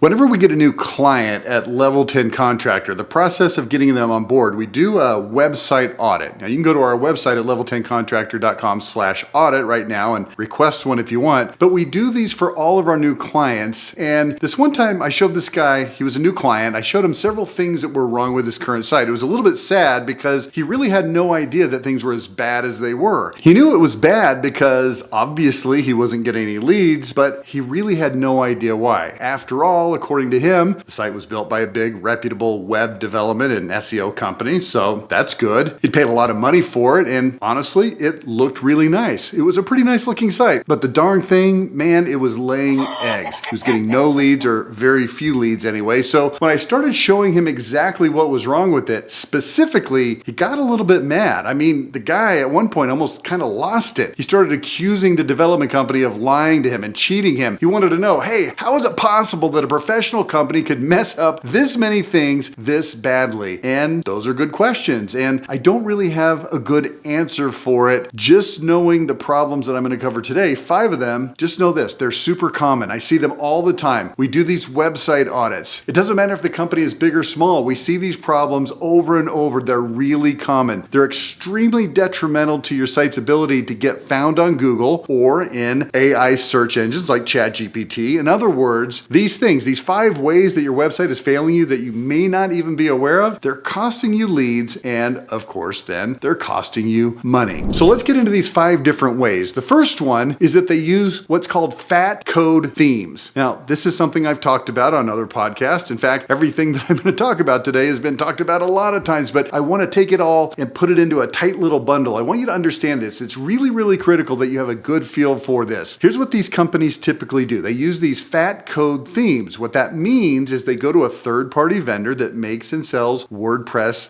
Whenever we get a new client at Level 10 Contractor, the process of getting them on board, we do a website audit. Now you can go to our website at level10contractor.com/audit right now and request one if you want, but we do these for all of our new clients. And this one time I showed this guy, he was a new client, I showed him several things that were wrong with his current site. It was a little bit sad because he really had no idea that things were as bad as they were. He knew it was bad because obviously he wasn't getting any leads, but he really had no idea why. After all, according to him, the site was built by a big reputable web development and SEO company, so that's good. He'd paid a lot of money for it, and honestly, it looked really nice. It was a pretty nice looking site, but the darn thing, man, it was laying eggs. He was getting no leads, or very few leads anyway. So when I started showing him exactly what was wrong with it, specifically, he got a little bit mad. I mean, the guy at one point almost kind of lost it. He started accusing the development company of lying to him and cheating him. He wanted to know, hey, how is it possible that a professional company could mess up this many things this badly? And those are good questions. And I don't really have a good answer for it. Just knowing the problems that I'm going to cover today, 5 of them, just know this, they're super common. I see them all the time. We do these website audits. It doesn't matter if the company is big or small. We see these problems over and over. They're really common. They're extremely detrimental to your site's ability to get found on Google or in AI search engines like ChatGPT. In other words, these things, these 5 ways that your website is failing you that you may not even be aware of, they're costing you leads, and of course then they're costing you money. So let's get into these 5 different ways. The first one is that they use what's called fat code themes. Now, this is something I've talked about on other podcasts. In fact, everything that I'm going to talk about today has been talked about a lot of times, but I want to take it all and put it into a tight little bundle. I want you to understand this. It's really, really critical that you have a good feel for this. Here's what these companies typically do. They use these fat code themes. What that means is they go to a third-party vendor that makes and sells WordPress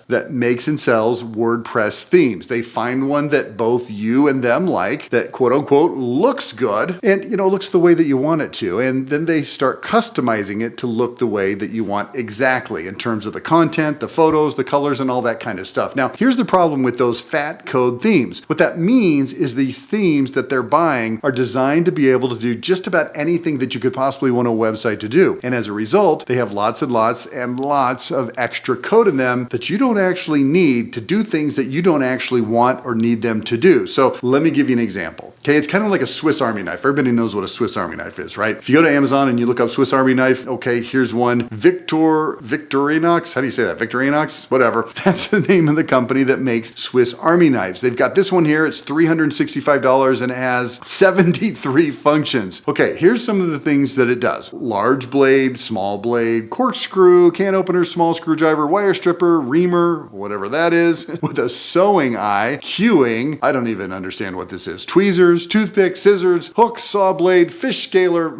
themes. They find one that both you and them like, that quote unquote looks good and looks the way that you want it to. And then they start customizing it to look the way that you want exactly in terms of the content, the photos, the colors, and all that kind of stuff. Now, here's the problem with those fat code themes. What that means is these themes that they're buying are designed to be able to do just about anything that you could possibly want a website to do. And as a result, they have lots and lots and lots of extra code in them that you don't actually need to do things that you don't actually want or need them to do. So let me give you an example. Okay, it's kind of like a Swiss Army knife. Everybody knows what a Swiss Army knife is, right? If you go to Amazon and you look up Swiss Army knife, okay, here's one. Victorinox, how do you say that? Victorinox? Whatever. That's the name of the company that makes Swiss Army knives. They've got this one here. It's $365 and it has 73 functions. Okay, here's some of the things that it does. Large blade, small blade, corkscrew, can opener, small screwdriver, wire stripper, reamer, whatever that is, with a sewing eye, queuing, I don't even understand what this is, tweezers, toothpick, scissors, hook, saw blade, fish scaler,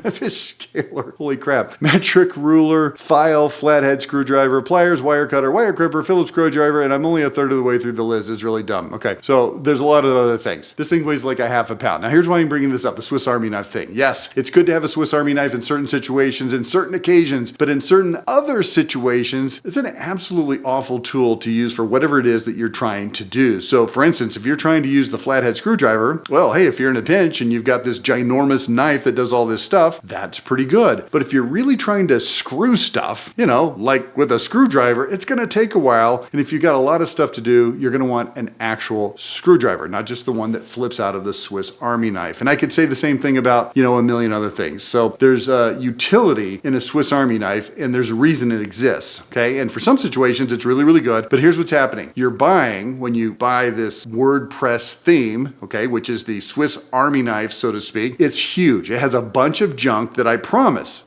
holy crap, metric ruler, file, flathead screwdriver, pliers, wire cutter, wire gripper, Phillips screwdriver, and I'm only a third of the way through the list. It's really dumb. Okay, so there's a lot of other things. This thing weighs like a half a pound. Now here's why I'm bringing this up, the Swiss Army knife thing. Yes, it's good to have a Swiss Army knife in certain situations, in certain occasions, but in certain other situations, it's an absolutely awful tool to use for whatever it is that you're trying to do. So for instance, if you're trying to use the flathead screwdriver, well, hey, if you're in a pinch and you've got this ginormous knife that does all this stuff, that's pretty good. But if you're really trying to screw stuff, like with a screwdriver, it's going to take a while. And if you've got a lot of stuff to do, you're going to want an actual screwdriver, not just the one that flips out of the Swiss Army knife. And I could say the same thing about, a million other things. So there's a utility in a Swiss Army knife, and there's a reason it exists. Okay. And for some situations, it's really, really good. But here's what's happening. You're buying, when you buy this WordPress theme, okay, which is the Swiss Army knife, so to speak, it's huge. It has a bunch of junk that I promise,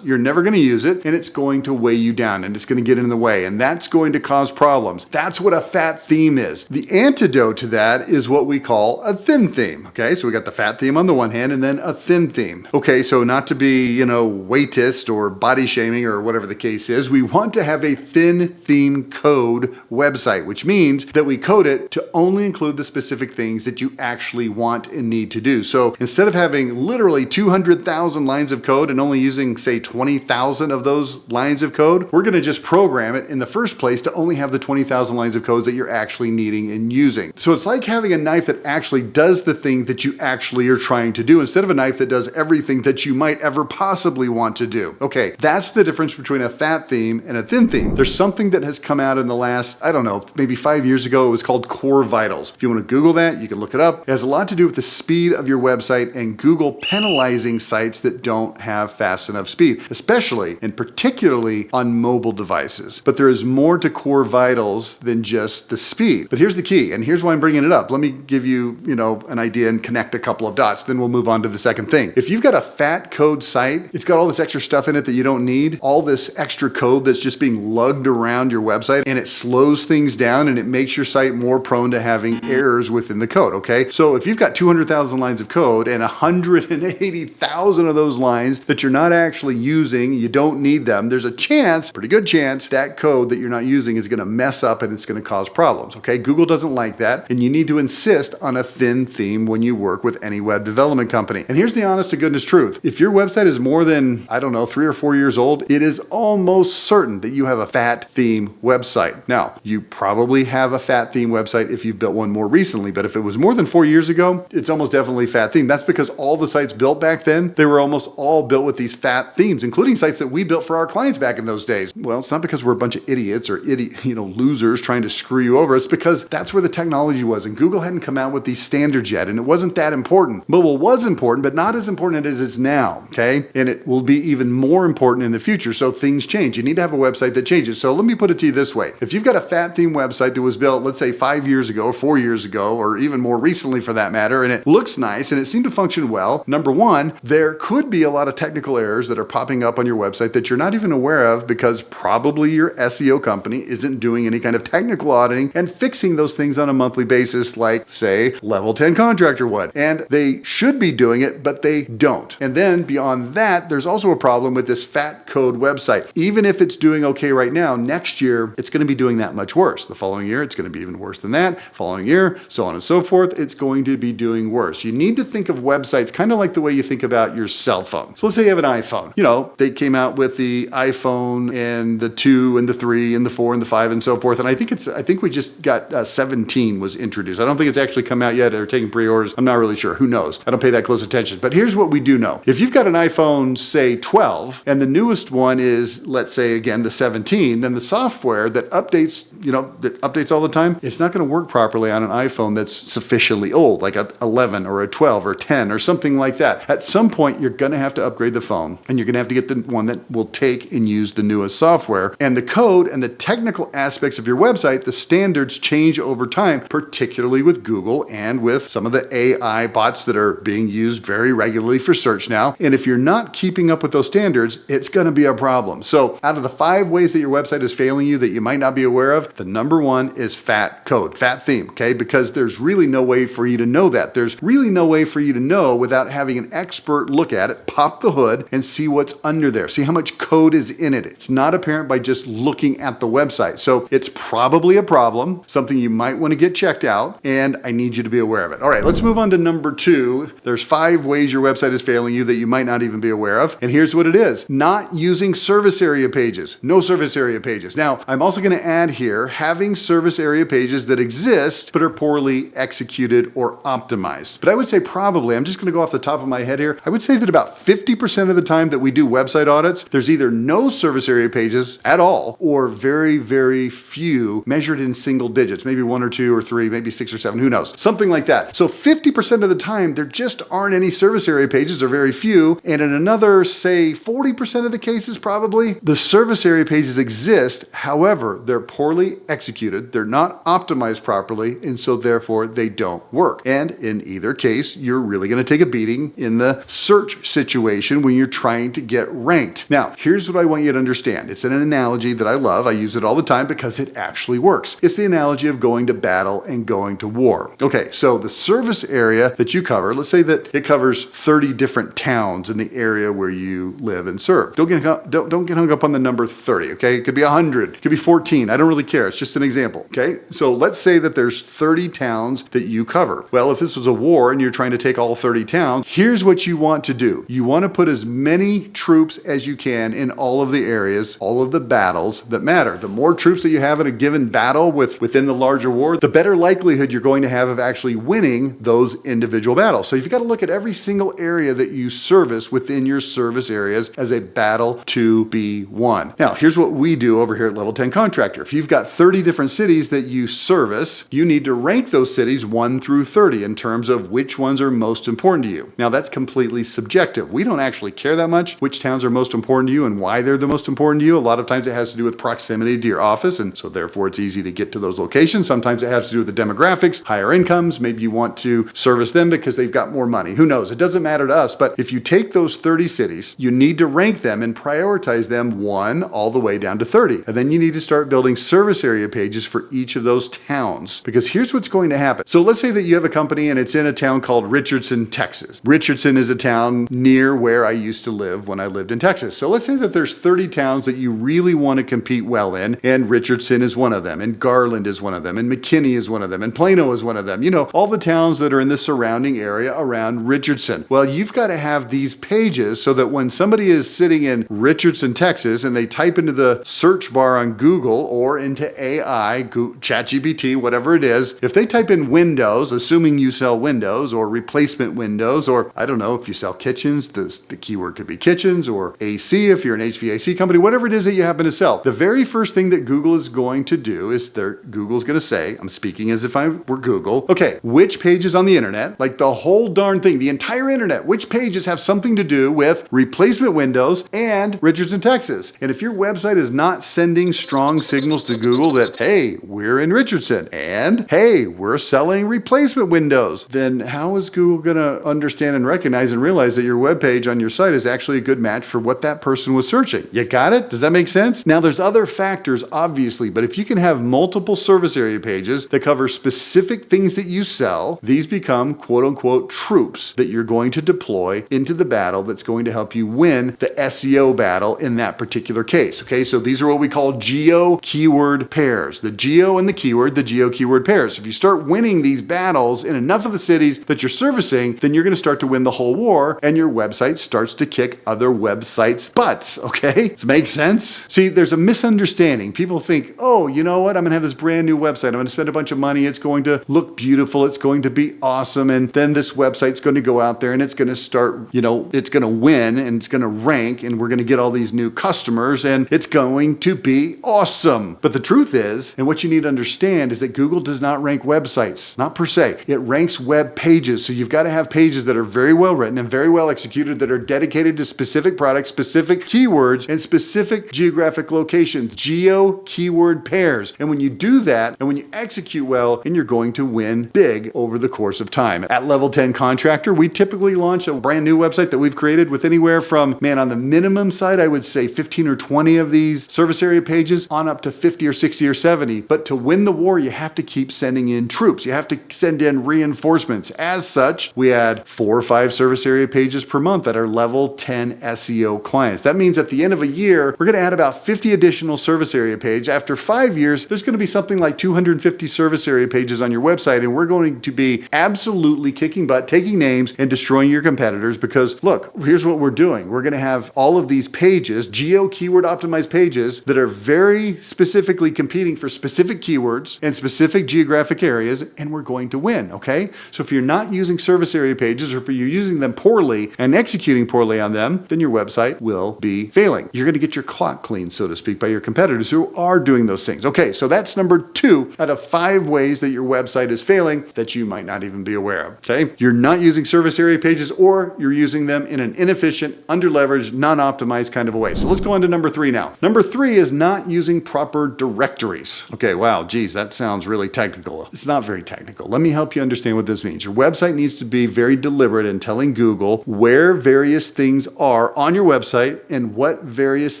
you're never going to use it, and it's going to weigh you down, and it's going to get in the way, and that's going to cause problems. That's what a fat theme is. The antidote to that is what we call a thin theme. Okay, so we got the fat theme on the one hand, and then a thin theme. Okay, so not to be, weightist or body shaming or whatever the case is, we want to have a thin theme code website, which means that we code it to only include the specific things that you actually want and need to do. So instead of having literally 200,000 lines of code and only using, say, 20,000 of those lines of code, we're going to just program it in the first place to only have the 20,000 lines of code that you're actually needing and using. So it's like having a knife that actually does the thing that you actually are trying to do instead of a knife that does everything that you might ever possibly want to do. Okay, that's the difference between a fat theme and a thin theme. There's something that has come out in the last, I don't know, maybe 5 years ago. It was called Core Vitals. If you want to Google that, you can look it up. It has a lot to do with the speed of your website and Google penalizing sites that don't have fast enough speed, especially and particularly on mobile devices. But there is more to Core Vitals than just the speed. But here's the key, and here's why I'm bringing it up. Let me give you, an idea and connect a couple of dots. Then we'll move on to the second thing. If you've got a fat code site, it's got all this extra stuff in it that you don't need, all this extra code that's just being lugged around your website, and it slows things down and it makes your site more prone to having errors within the code, okay? So if you've got 200,000 lines of code and 180,000 of those lines that you're not actually using, you don't need them, there's a chance, pretty good chance, that code that you're not using is gonna mess up and it's gonna cause problems, okay? Google doesn't like that, and you need to insist on a thin theme when you work with any web development company. And here's the honest to goodness truth. If your website is more than, 3 or 4 years old, it is almost certain that you have a fat theme website. Now, you probably have a fat theme website if you've built one more recently, but if it was more than 4 years ago, it's almost definitely fat theme. That's because all the sites built back then, they were almost all built with these fat themes, including sites that we built for our clients back in those days. Well, it's not because we're a bunch of idiots or losers trying to screw you over. It's because that's where the technology was, and Google hadn't come out with these standards yet, and it wasn't that important. But what was important, but not as important as it is now, okay? And it will be even more important in the future, so things change. You need to have a website that changes. So let me put it to you this way. If you've got a fat theme website that was built, let's say 5 years ago, or 4 years ago, or even more recently for that matter, and it looks nice and it seemed to function well, number one, there could be a lot of technical errors that are popping up on your website that you're not even aware of because probably your SEO company isn't doing any kind of technical auditing and fixing those things on a monthly basis like, say, Level 10 Contractor would. And they should be doing it, but they don't. And then beyond that, there's also a problem with this fat code website. Even if it's doing okay right now, next year, it's going to be doing that much worse. The following year, it's going to be even worse than that. Following year, so on and so forth, it's going to be doing worse. You need to think of websites kind of like the way you think about your cell phone. So let's say you have an iPhone. They came out with the iPhone and the 2 and the 3 and the 4 and the 5 and so forth. And I think we just got 17 was introduced. I don't think it's actually come out yet or taking pre-orders. I'm not really sure. Who knows? I don't pay that close attention. But here's what we do know. If you've got an iPhone, say 12, and the newest one is, let's say again, the 17, then the software that updates all the time, it's not going to work properly on an iPhone that's sufficiently old, like a 11 or a 12 or 10 or something like that. At some point, you're going to have to upgrade the phone, and you're going to have to get the one that will take and use the newest software. And the code and the technical aspects of your website, the standards change over time, particularly with Google and with some of the AI bots that are being used very regularly for search now. And if you're not keeping up with those standards, it's going to be a problem. So out of the 5 ways that your website is failing you that you might not be aware of, the number one is fat code, fat theme, okay? Because there's really no way for you to know that. There's really no way for you to know without having an expert look at it, pop the hood, and see what's under there. See how much code is in it. It's not apparent by just looking at the website. So it's probably a problem, something you might want to get checked out, and I need you to be aware of it. All right, let's move on to number 2. There's 5 ways your website is failing you that you might not even be aware of. And here's what it is. Not using service area pages. No service area pages. Now, I'm also going to add here, having service area pages that exist but are poorly executed or optimized. But I would say probably, I'm just going to go off the top of my head here, I would say that about 50% of the time that we do website audits, there's either no service area pages at all or very, very few measured in single digits, maybe 1 or 2 or 3, maybe 6 or 7, who knows? Something like that. So 50% of the time, there just aren't any service area pages or very few. And in another, say 40% of the cases, probably, the service area pages exist. However, they're poorly executed. They're not optimized properly. And so therefore they don't work. And in either case, you're really going to take a beating in the search situation when you're trying to get ranked. Now, here's what I want you to understand. It's an analogy that I love. I use it all the time because it actually works. It's the analogy of going to battle and going to war. Okay, so the service area that you cover, let's say that it covers 30 different towns in the area where you live and serve. Don't get hung up on the number 30, okay? It could be 100, it could be 14. I don't really care. It's just an example, okay? So let's say that there's 30 towns that you cover. Well, if this this was a war and you're trying to take all 30 towns, here's what you want to do. You want to put as many troops as you can in all of the areas, all of the battles that matter. The more troops that you have in a given battle within the larger war, the better likelihood you're going to have of actually winning those individual battles. So you've got to look at every single area that you service within your service areas as a battle to be won. Now, here's what we do over here at Level 10 Contractor. If you've got 30 different cities that you service, you need to rank those cities 1 through 30 in terms of which ones are most important to you. Now, that's completely subjective. We don't actually care that much which towns are most important to you and why they're the most important to you. A lot of times it has to do with proximity to your office, and so therefore it's easy to get to those locations. Sometimes it has to do with the demographics, higher incomes. Maybe you want to service them because they've got more money. Who knows? It doesn't matter to us, but if you take those 30 cities, you need to rank them and prioritize them 1 all the way down to 30. And then you need to start building service area pages for each of those towns, because here's what's going to happen. So let's say that you have a company and it's in a town called Richardson, Texas. Richardson is a town near where I used to live when I lived in Texas. So let's say that there's 30 towns that you really want to compete well in, and Richardson is one of them, and Garland is one of them, and McKinney is one of them, and Plano is one of them. You know, all the towns that are in the surrounding area around Richardson. Well, you've got to have these pages so that when somebody is sitting in Richardson, Texas, and they type into the search bar on Google or into AI, ChatGPT, whatever it is, if they type in Windows, assuming you sell Windows or replacement windows, or I don't know if you sell kitchens, the keyword could be kitchens, or AC if you're an HVAC company, whatever it is that you happen to sell. The very first thing that Google is going to do is Google's going to say, I'm speaking as if I were Google, okay, which pages on the internet, like the whole darn thing, the entire internet, which pages have something to do with replacement windows and Richardson, Texas? And if your website is not sending strong signals to Google that, hey, we're in Richardson, and hey, we're selling replacement windows, then how is Google going to understand and recognize and realize that your web page on your site is actually a good match for what that person was searching? You got it? Does that make sense? Now, there's other factors, obviously, but if you can have multiple service area pages that cover specific things that you sell, these become quote unquote troops that you're going to deploy into the battle that's going to help you win the SEO battle in that particular case. Okay, so these are what we call geo keyword pairs. The geo and the geo keyword pairs. If you start winning these battles in enough of the cities that you're servicing, then you're going to start to win the whole war, and your website starts to kick other websites' butts. Okay, does it make sense? See, there's a misunderstanding. People think, oh, you know what? I'm going to have this brand new website. I'm going to spend a bunch of money. It's going to look beautiful. It's going to be awesome. And then this website's going to go out there and it's going to start, it's going to win and it's going to rank and we're going to get all these new customers and it's going to be awesome. But the truth is, and what you need to understand is that Google does not rank websites, not per se. It ranks web pages. So you've got to have pages that are very well written and very well executed, that are dedicated to specific products, specific keywords, and specific geographic locations, geo keyword pairs. And when you do that, and when you execute well, and you're going to win big over the course of time. At Level 10 Contractor, we typically launch a brand new website that we've created with anywhere from, on the minimum side, I would say 15 or 20 of these service area pages on up to 50 or 60 or 70. But to win the war, you have to keep sending in troops. You have to send in reinforcements. As such, we add 4 or 5 service area pages per month that are Level 10 SEO clients. That means at the end of a year, we're going to add about 50 additional service area pages. After 5 years, there's going to be something like 250 service area pages on your website, and we're going to be absolutely kicking butt, taking names, and destroying your competitors because, look, here's what we're doing. We're going to have all of these pages, geo keyword optimized pages, that are very specifically competing for specific keywords and specific geographic areas, and we're going to win, okay? So if you're not using service area pages, or if you're using them poorly and executing poorly on them, then your website will be failing. You're going to get your clock cleaned, so to speak, by your competitors who are doing those things. Okay, so that's number 2 out of 5 ways that your website is failing that you might not even be aware of, okay? You're not using service area pages, or you're using them in an inefficient, under-leveraged, non-optimized kind of a way. So let's go on to number 3 now. Number 3 is not using proper directories. Okay, wow, geez, that sounds really technical. It's not very technical. Let me help you understand what this means. Your website needs to be very deliberate in telling Google where various things are on your website and what various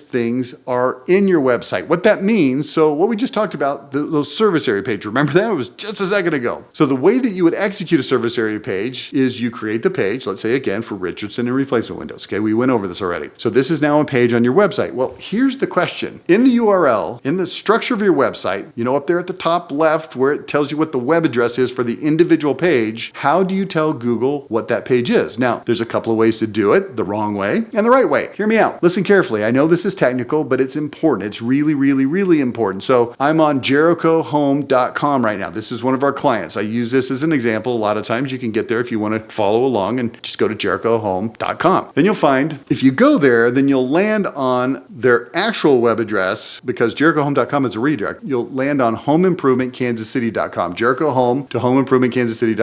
things are in your website. What that means, so what we just talked about, those service area pages, remember that? It was just a second ago. So the way that you would execute a service area page is you create the page, let's say again for Richardson and replacement windows. Okay, we went over this already. So this is now a page on your website. Well, here's the question. In the URL, in the structure of your website, up there at the top left where it tells you what the web address is for the individual page, how do you tell Google what that page is? Now, there's a couple of ways to do it, the wrong way and the right way. Hear me out. Listen carefully. I know this is technical, but it's important. It's really, really, really important. So I'm on JerichoHome.com right now. This is one of our clients. I use this as an example. A lot of times you can get there if you want to follow along and just go to JerichoHome.com. Then you'll find if you go there, then you'll land on their actual web address because JerichoHome.com is a redirect. You'll land on HomeImprovementKansasCity.com. Jericho Home to HomeImprovementKansasCity.com.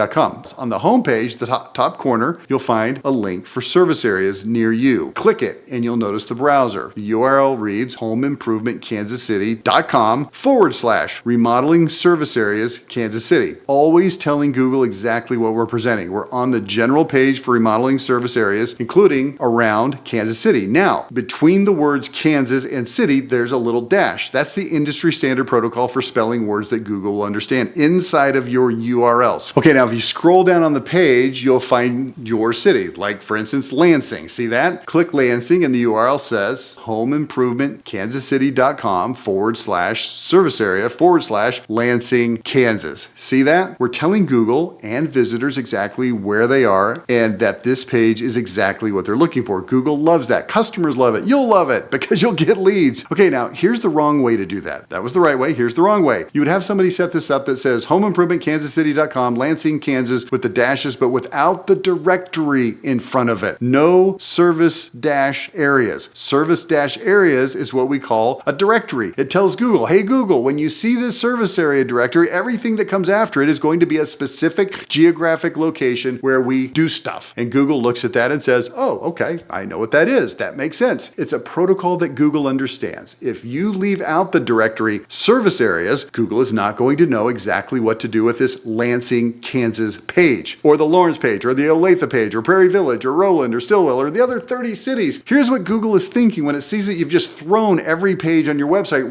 On the home page, the top corner, you'll find a link for service areas near you. Click it and you'll notice the browser. The URL reads HomeImprovementKansasCity.com/remodeling service areas Kansas City. Always telling Google exactly what we're presenting. We're on the general page for remodeling service areas, including around Kansas City. Now, between the words Kansas and city, there's a little dash. That's the industry standard protocol for spelling words that Google will understand inside of your URLs. Okay, now if you scroll down on the page, you'll find your city. Like for instance, Lansing. See that? Click Lansing and the URL says HomeImprovementKansasCity.com/service area/Lansing, Kansas. See that? We're telling Google and visitors exactly where they are and that this page is exactly what they're looking for. Google loves that. Customers love it. You'll love it because you'll get leads. Okay, now here's the wrong way to do that. That was the right way. Here's the wrong way. You would have somebody set this up that says HomeImprovementKansasCity.com, Lansing, Kansas with the dashes, but without the directory in front of it. No service dash areas. Service dash areas is what we call a directory. It tells Google, hey Google, when you see this service area directory, everything that comes after it is going to be a specific geographic location where we do stuff. And Google looks at that and says, oh, okay, I know what that is. That makes sense. It's a protocol that Google understands. If you leave out the directory service areas, Google is not going to know exactly what to do with this Lansing, Kansas page, or the Lawrence page, or the Olathe page, or Prairie Village, or Rowland, or Stillwell, or the other 30 cities. Here's what Google is thinking when it sees that you've just thrown every page on your website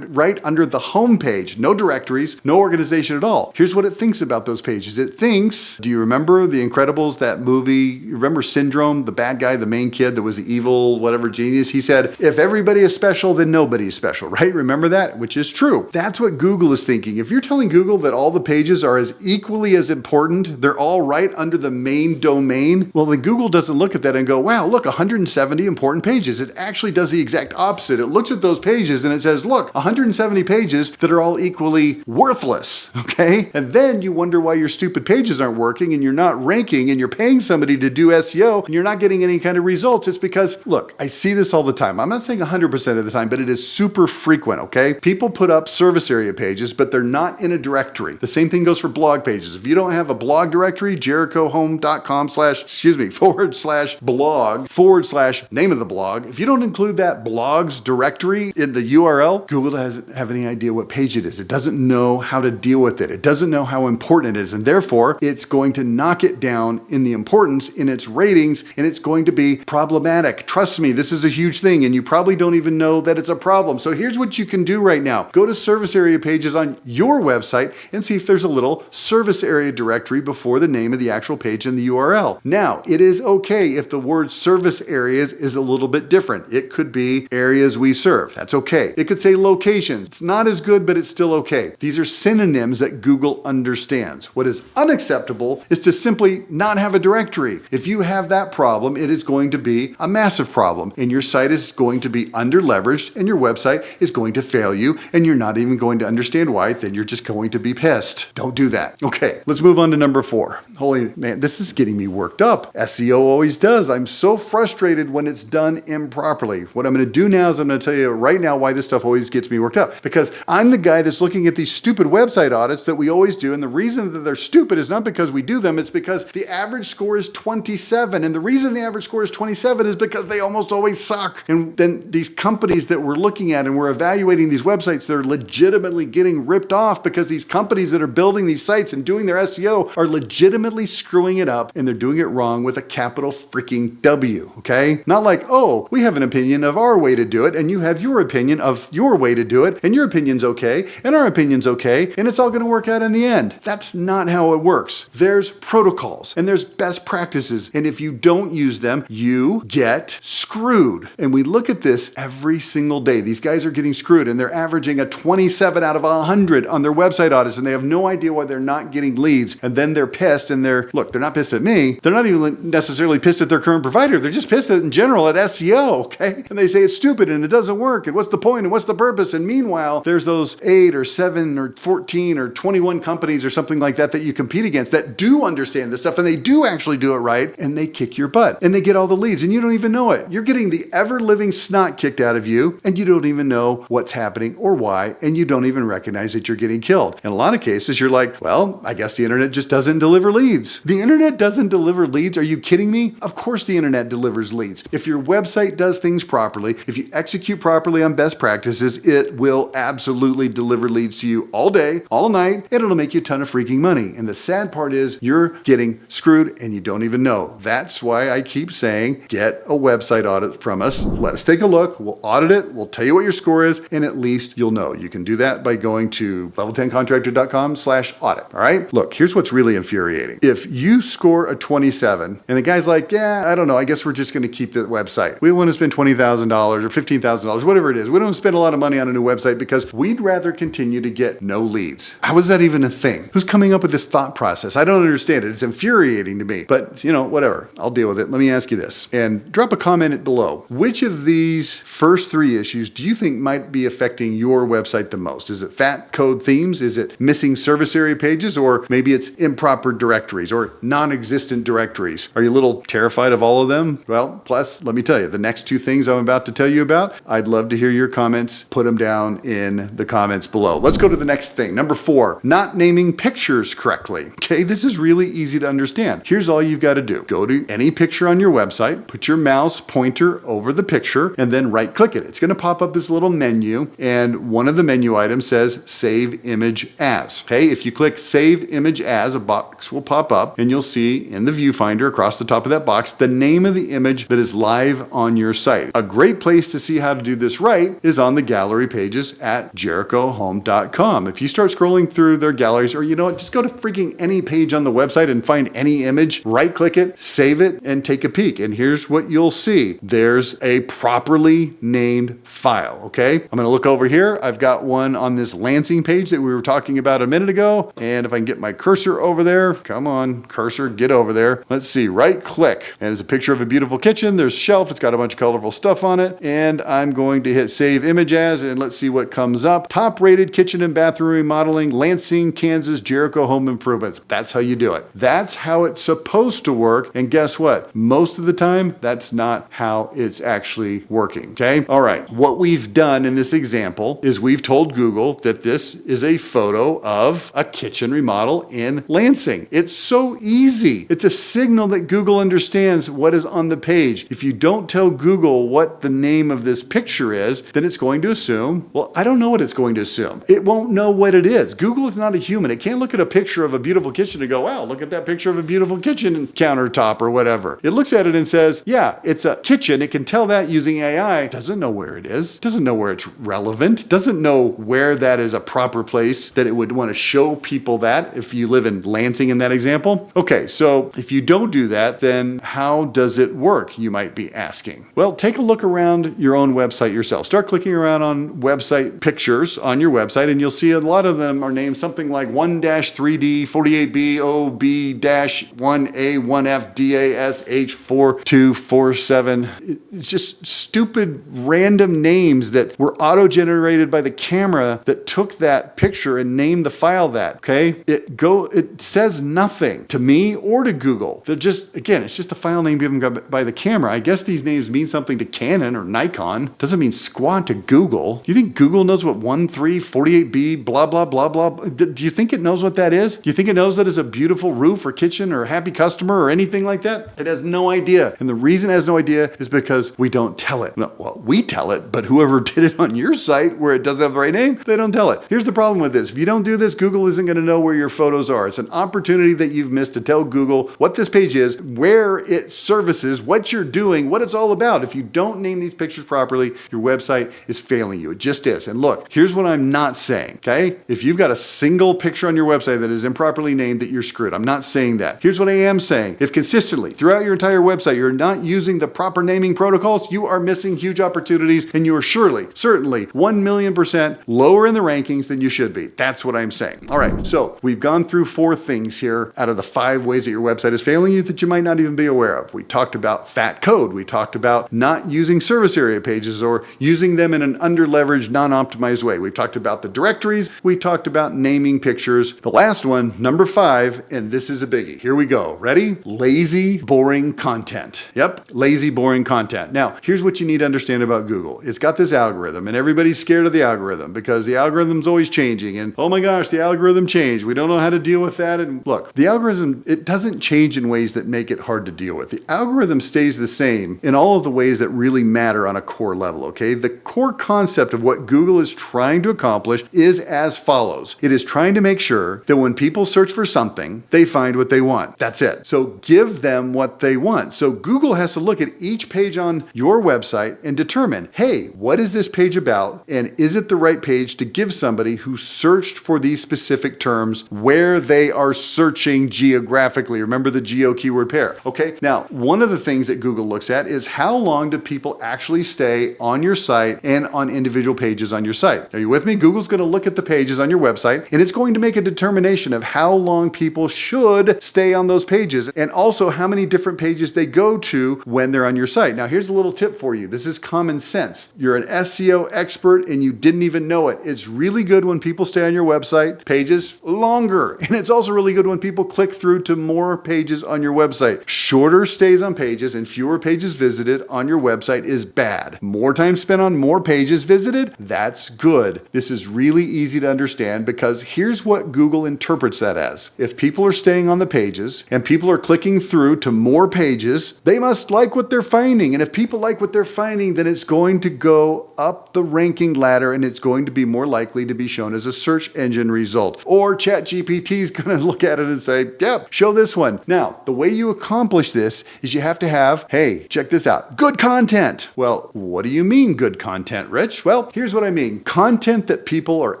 right under the home page. No directories, no organization at all. Here's what it thinks about those pages. It thinks, do you remember The Incredibles, that movie? You remember Syndrome, the bad guy, the main kid that was the evil, whatever genius? He said, if everybody is special, then nobody is special, right? Remember that? Which is true. That's what Google is thinking. If you're telling Google that all the pages are as equally as important, they're all right under the main domain, well, then Google doesn't look at that and go, wow, look, 170 important pages. It actually does the exact opposite. It looks at those pages and it says, look, 170 pages that are all equally worthless, okay? And then you wonder why your stupid pages aren't working and you're not ranking and you're paying somebody to do SEO and you're not getting any kind of results. It's because, look, I see this all the time. I'm not saying 100% of the time, but it is super frequent, okay? People put up service area pages, but they're not in a directory. The same thing goes for blog pages. If you don't have a blog directory, JerichoHome.com/blog/name of the blog. If you don't include that blogs directory in the URL, Google doesn't have any idea what page it is. It doesn't know how to deal with it. It doesn't know how important it is. And therefore, it's going to knock it down in the importance in its ratings, and it's going to be problematic. Trust me, this is a huge thing, and you probably don't even know that it's a problem. So here's what you can do right now. Go to service area pages on your website and see if there's a little service area directory before the name of the actual page in the URL. Now, it is okay if the word service areas is a little bit different. It could be areas we serve. That's okay. It could say locations. It's not as good, but it's still okay. These are synonyms that Google understands. What is unacceptable is to simply not have a directory. If you have that problem, it is going to be a massive problem, and your site is going to be under leveraged, and your website is going to fail you, and you're not even going to understand why. Then you're just going to be pissed. Don't do that. Okay, let's move on to number 4. Holy man, this is getting me worked up. SEO always does. I'm so frustrated when it's done improperly. What I'm going to do now is I'm going to tell you right now why this stuff always gets me worked up. Because I'm the guy that's looking at these stupid website audits that we always do, and the reason that they're stupid is not because we do them, it's because the average score is 27. And the reason the average score is 27 is because they almost always suck. And then these companies that we're looking at and we're evaluating these websites, they're legitimately getting ripped off because these companies that are building these sites and doing their SEO are legitimately screwing it up, and they're doing it wrong with a capital freaking W, okay? Not like, oh, we have an opinion of our way to do it, and you have your opinion of your way to do it, and your opinion's okay, and our opinion's okay, and it's all gonna work out in the end. That's not how it works. There's protocols, and there's best practices, and if you don't use them, you get screwed. And we look at this every single day. These guys are getting screwed, and they're averaging a 27 out of 100 on their website audits, and they have no idea why they're not getting leads. leads, and then they're pissed, and they're not pissed at me. They're not even necessarily pissed at their current provider. They're just pissed in general at SEO, okay? And they say it's stupid and it doesn't work, and what's the point and what's the purpose? And meanwhile, there's those 8 or 7 or 14 or 21 companies or something like that you compete against that do understand this stuff, and they do actually do it right, and they kick your butt, and they get all the leads, and you don't even know it. You're getting the ever-living snot kicked out of you, and you don't even know what's happening or why, and you don't even recognize that you're getting killed. In a lot of cases, you're like, well, I guess the internet just doesn't deliver leads. The internet doesn't deliver leads? Are you kidding me? Of course the internet delivers leads. If your website does things properly, if you execute properly on best practices, it will absolutely deliver leads to you all day, all night, and it'll make you a ton of freaking money. And the sad part is you're getting screwed and you don't even know. That's why I keep saying, get a website audit from us. Let us take a look. We'll audit it. We'll tell you what your score is, and at least you'll know. You can do that by going to level10contractor.com/audit. All right. Look, here's what's really infuriating. If you score a 27 and the guy's like, yeah, I don't know, I guess we're just going to keep the website. We want to spend $20,000 or $15,000, whatever it is. We don't spend a lot of money on a new website because we'd rather continue to get no leads. How is that even a thing? Who's coming up with this thought process? I don't understand it. It's infuriating to me, but whatever. I'll deal with it. Let me ask you this, and drop a comment below. Which of these first 3 issues do you think might be affecting your website the most? Is it fat code themes? Is it missing service area pages? Or maybe it's improper directories or non-existent directories? Are you a little terrified of all of them? Well, plus, let me tell you, the next 2 things I'm about to tell you about, I'd love to hear your comments. Put them down in the comments below. Let's go to the next thing. Number 4, not naming pictures correctly. Okay, this is really easy to understand. Here's all you've got to do. Go to any picture on your website, put your mouse pointer over the picture, and then right click it. It's going to pop up this little menu, and one of the menu items says Save Image As. Okay, if you click Save Image As, a box will pop up, and you'll see in the viewfinder across the top of that box the name of the image that is live on your site. A great place to see how to do this right is on the gallery pages at jerichohome.com. If you start scrolling through their galleries, or just go to freaking any page on the website and find any image, right click it, save it, and take a peek. And here's what you'll see. There's a properly named file, okay? I'm gonna look over here. I've got one on this Lansing page that we were talking about a minute ago. And if I can get my cursor over there, come on, cursor, get over there. Let's see, right click. And it's a picture of a beautiful kitchen. There's a shelf, it's got a bunch of colorful stuff on it. And I'm going to hit Save Image As, and let's see what comes up. Top rated kitchen and bathroom remodeling, Lansing, Kansas, Jericho Home Improvements. That's how you do it. That's how it's supposed to work. And guess what? Most of the time, that's not how it's actually working, okay? All right, what we've done in this example is we've told Google that this is a photo of a kitchen remodel in Lansing. It's so easy. It's a signal that Google understands what is on the page. If you don't tell Google what the name of this picture is, then it's going to assume, well, I don't know what it's going to assume. It won't know what it is. Google is not a human. It can't look at a picture of a beautiful kitchen and go, wow, look at that picture of a beautiful kitchen countertop or whatever. It looks at it and says, yeah, it's a kitchen. It can tell that using AI. Doesn't know where it is. Doesn't know where it's relevant. Doesn't know where that is a proper place that it would want to show people that if you live in Lansing in that example. Okay, so if you don't do that, then how does it work, you might be asking? Well, take a look around your own website yourself. Start clicking around on website pictures on your website, and you'll see a lot of them are named something like 1-3D, 48B, OB-1A, 1F, DAS, H4247. It's just stupid random names that were auto-generated by the camera that took that picture and named the file that, okay? It says nothing to me or to Google. They're just, again, it's just a file name given by the camera. I guess these names mean something to Canon or Nikon. Doesn't mean squat to Google. You think Google knows what 48B, blah, blah, blah, blah? Do you think it knows what that is? Do you think it knows that is a beautiful roof or kitchen or happy customer or anything like that? It has no idea. And the reason it has no idea is because we don't tell it. No, well, we tell it, but whoever did it on your site where it doesn't have the right name, they don't tell it. Here's the problem with this. If you don't do this, Google isn't going to know where your photos are. It's an opportunity that you've missed to tell Google what this page is, where it services, what you're doing, what it's all about. If you don't name these pictures properly, your website is failing you. It just is. And look, here's what I'm not saying, okay? If you've got a single picture on your website that is improperly named, that you're screwed. I'm not saying that. Here's what I am saying. If consistently throughout your entire website, you're not using the proper naming protocols, you are missing huge opportunities, and you are certainly 1,000,000% lower in the rankings than you should be. That's what I'm saying. All right, so we've gone through through 4 things here out of the 5 ways that your website is failing you that you might not even be aware of. We talked about fat code. We talked about not using service area pages or using them in an under-leveraged, non-optimized way. We've talked about the directories. We talked about naming pictures. The last one, number 5, and this is a biggie. Here we go. Ready? Lazy, boring content. Yep, lazy, boring content. Now, here's what you need to understand about Google. It's got this algorithm, and everybody's scared of the algorithm because the algorithm's always changing, and oh my gosh, the algorithm changed. We don't know how to deal with that. And look, the algorithm, it doesn't change in ways that make it hard to deal with. The algorithm stays the same in all of the ways that really matter on a core level, okay? The core concept of what Google is trying to accomplish is as follows. It is trying to make sure that when people search for something, they find what they want. That's it. So give them what they want. So Google has to look at each page on your website and determine, hey, what is this page about? And is it the right page to give somebody who searched for these specific terms where they are searching geographically? Remember the geo keyword pair. Okay. Now, one of the things that Google looks at is how long do people actually stay on your site and on individual pages on your site. Are you with me? Google's going to look at the pages on your website, and it's going to make a determination of how long people should stay on those pages and also how many different pages they go to when they're on your site. Now, here's a little tip for you. This is common sense. You're an SEO expert and you didn't even know it. It's really good when people stay on your website pages longer. And it's also really good when people click through to more pages on your website. Shorter stays on pages and fewer pages visited on your website is bad. More time spent on more pages visited, that's good. This is really easy to understand because here's what Google interprets that as. If people are staying on the pages and people are clicking through to more pages, they must like what they're finding. And if people like what they're finding, then it's going to go up the ranking ladder and it's going to be more likely to be shown as a search engine result. Or ChatGPT is going to look at it and say, yeah, show this one. Now, the way you accomplish this is you have to have, hey, check this out, good content. Well, what do you mean good content, Rich? Well, here's what I mean. Content that people are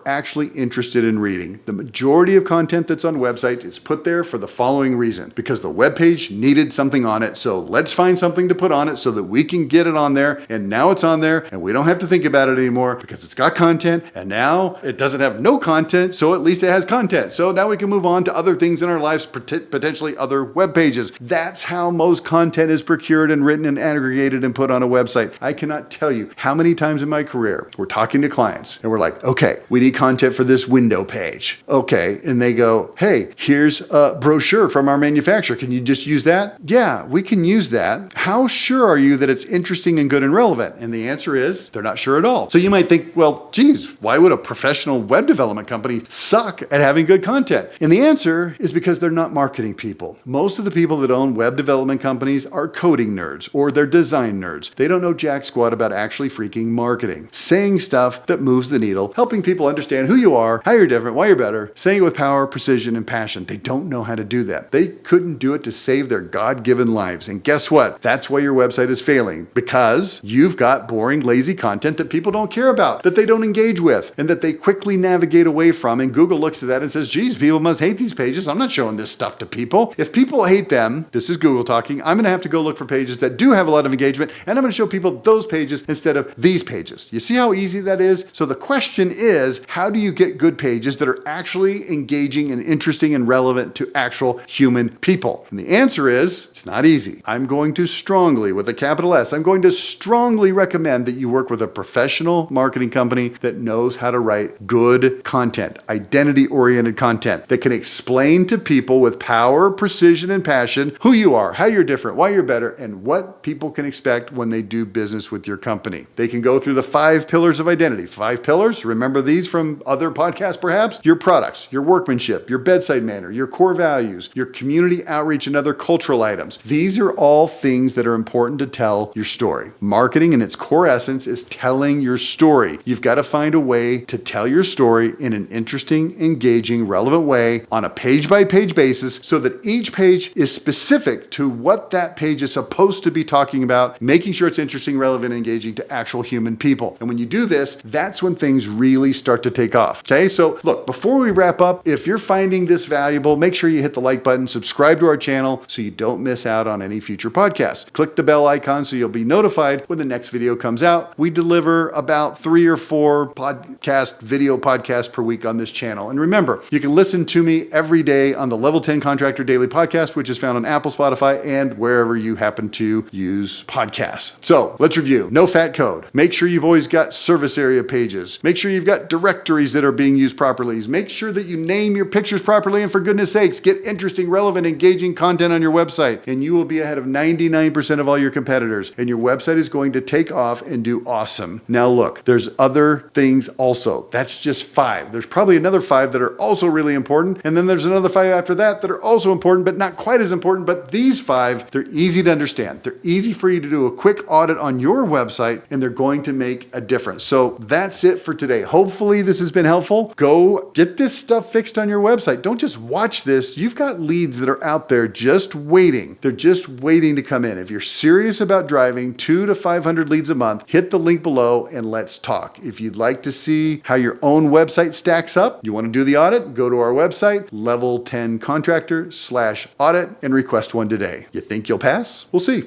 actually interested in reading. The majority of content that's on websites is put there for the following reason, because the web page needed something on it. So let's find something to put on it so that we can get it on there. And now it's on there and we don't have to think about it anymore because it's got content. And now it doesn't have no content. So at least it has content. So now we can move on to other things in our lives, potentially other web pages. That's how most content is procured and written and aggregated and put on a website. I cannot tell you how many times in my career we're talking to clients and we're like, okay, we need content for this window page. Okay. And they go, hey, here's a brochure from our manufacturer. Can you just use that? Yeah, we can use that. How sure are you that it's interesting and good and relevant? And the answer is they're not sure at all. So you might think, well, geez, why would a professional web development company suck at having good content? And the answer is because they're not marketing people. Most of the people that own web development companies are coding nerds or they're design nerds. They don't know jack squat about actually freaking marketing, saying stuff that moves the needle, helping people understand who you are, how you're different, why you're better, saying it with power, precision, and passion. They don't know how to do that. They couldn't do it to save their God-given lives. And guess what? That's why your website is failing, because you've got boring, lazy content that people don't care about, that they don't engage with, and that they quickly navigate away from. And Google looks at that and says, geez, people must hate these pages. I'm not showing this stuff to people. If people hate them, this is Google talking, I'm going to have to go look for pages that do have a lot of engagement, and I'm going to show people those pages instead of these pages. You see how easy that is? So the question is, how do you get good pages that are actually engaging and interesting and relevant to actual human people? And the answer is, it's not easy. I'm going to strongly, with a capital S, I'm going to strongly recommend that you work with a professional marketing company that knows how to write good content, identity-oriented content that can explain to people with power, precision, and passion who you are, how you're different, why you're better, and what people can expect when they do business with your company. They can go through the 5 pillars of identity. 5 pillars, remember these from other podcasts perhaps? Your products, your workmanship, your bedside manner, your core values, your community outreach, and other cultural items. These are all things that are important to tell your story. Marketing in its core essence is telling your story. You've got to find a way to tell your story in an interesting, engaging, relevant way on a page-by-page basis so that each page is specific to what that page is supposed to be talking about, making sure it's interesting, relevant, and engaging to actual human people. And when you do this, that's when things really start to take off. Okay, so look, before we wrap up, if you're finding this valuable, make sure you hit the like button, subscribe to our channel so you don't miss out on any future podcasts. Click the bell icon so you'll be notified when the next video comes out. We deliver about 3 or 4 video podcasts per week on this channel. And remember, you can listen to me every day on the Level 10 Contractor Daily Podcast, which is found on Apple, Spotify, and wherever you happen to use podcasts. So let's review. No fat code. Make sure you've always got service area pages. Make sure you've got directories that are being used properly. Make sure that you name your pictures properly, and for goodness sakes, get interesting, relevant, engaging content on your website, and you will be ahead of 99% of all your competitors, and your website is going to take off and do awesome. Now look, there's other things also. That's just 5. There's probably another 5 that are also really important, and then there's another 5 after that that are also important, but not quite as important. But these 5, they're easy to understand. They're easy for you to do a quick audit on your website, and they're going to make a difference. So that's it for today. Hopefully this has been helpful. Go get this stuff fixed on your website. Don't just watch this. You've got leads that are out there just waiting. They're just waiting to come in. If you're serious about driving 200 to 500 leads a month, hit the link below and let's talk. If you'd like to see how your own website stacks up, you want to do the audit, go to our website, level10contractor/audit, and request one today. You think you'll pass? We'll see.